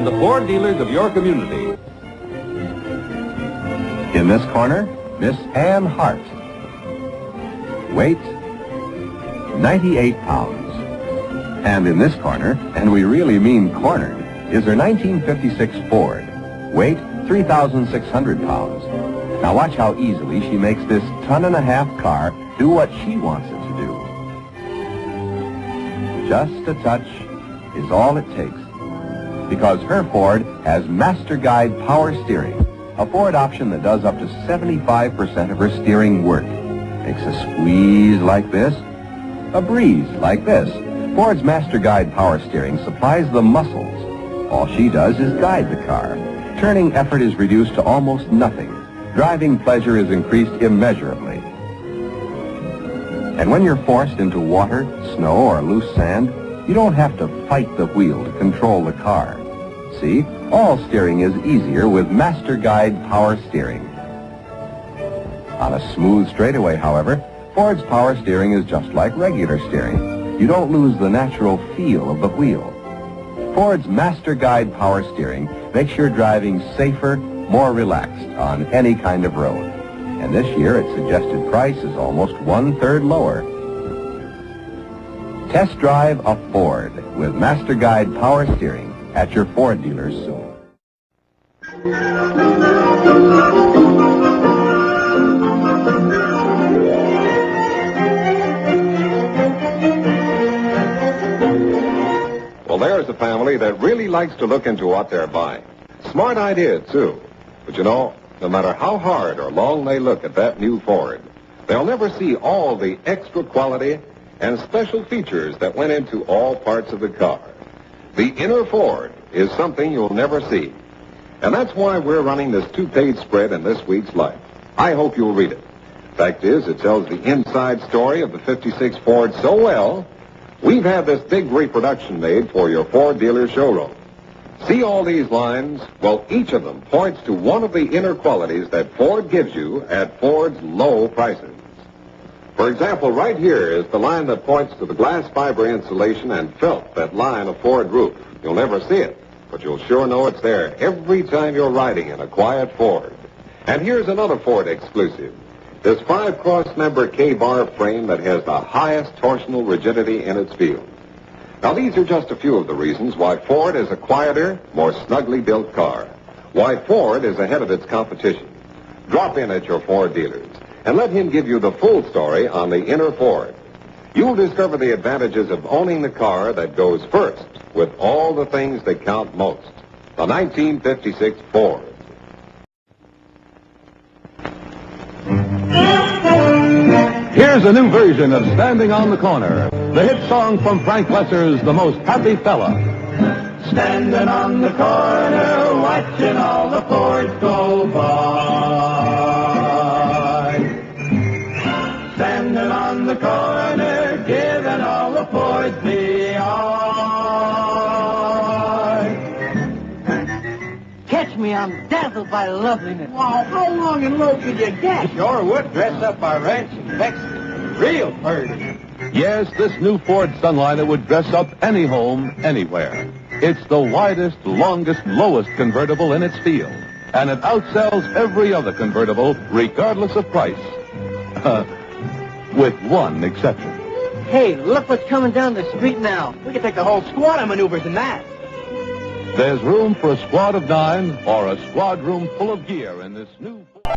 and the Ford dealers of your community. In this corner, Miss Ann Hart. Weight, 98 pounds. And in this corner, and we really mean cornered, is her 1956 Ford. Weight, 3,600 pounds. Now watch how easily she makes this ton-and-a-half car do what she wants it to do. Just a touch is all it takes. Because her Ford has Master Guide power steering, a Ford option that does up to 75% of her steering work. Makes a squeeze like this, a breeze like this. Ford's Master Guide power steering supplies the muscles. All she does is guide the car. Turning effort is reduced to almost nothing. Driving pleasure is increased immeasurably. And when you're forced into water, snow, or loose sand, you don't have to fight the wheel to control the car. See, all steering is easier with Master Guide power steering. On a smooth straightaway, however, Ford's power steering is just like regular steering. You don't lose the natural feel of the wheel. Ford's Master Guide power steering makes your driving safer, more relaxed on any kind of road. And this year, its suggested price is almost 1/3 lower. Test drive a Ford with Master Guide power steering at your Ford dealers soon. Well, there's a family that really likes to look into what they're buying. Smart idea, too. But you know, no matter how hard or long they look at that new Ford, they'll never see all the extra quality and special features that went into all parts of the car. The inner Ford is something you'll never see. And that's why we're running this 2-page spread in this week's Life. I hope you'll read it. Fact is, it tells the inside story of the 56 Ford so well, we've had this big reproduction made for your Ford dealer showroom. See all these lines? Well, each of them points to one of the inner qualities that Ford gives you at Ford's low prices. For example, right here is the line that points to the glass fiber insulation and felt that line of Ford roof. You'll never see it, but you'll sure know it's there every time you're riding in a quiet Ford. And here's another Ford exclusive. This 5-cross-member K-bar frame that has the highest torsional rigidity in its field. Now, these are just a few of the reasons why Ford is a quieter, more snugly built car. Why Ford is ahead of its competition. Drop in at your Ford dealers and let him give you the full story on the inner Ford. You'll discover the advantages of owning the car that goes first with all the things that count most. The 1956 Ford. Here's a new version of Standing on the Corner, the hit song from Frank Lesser's The Most Happy Fella. Standing on the corner, watching all the Fords go by. Standing on the corner, giving all the Fords the eye. Catch me, I'm dazzled by loveliness. Wow, how long and low could you get? Sure would dress up our ranch in Texas. Real pretty. Yes, this new Ford Sunliner would dress up any home, anywhere. It's the widest, longest, lowest convertible in its field. And it outsells every other convertible, regardless of price. With one exception. Hey, look what's coming down the street now. We could take the whole squad of maneuvers in that. There's room for a squad of 9 or a squad room full of gear in this new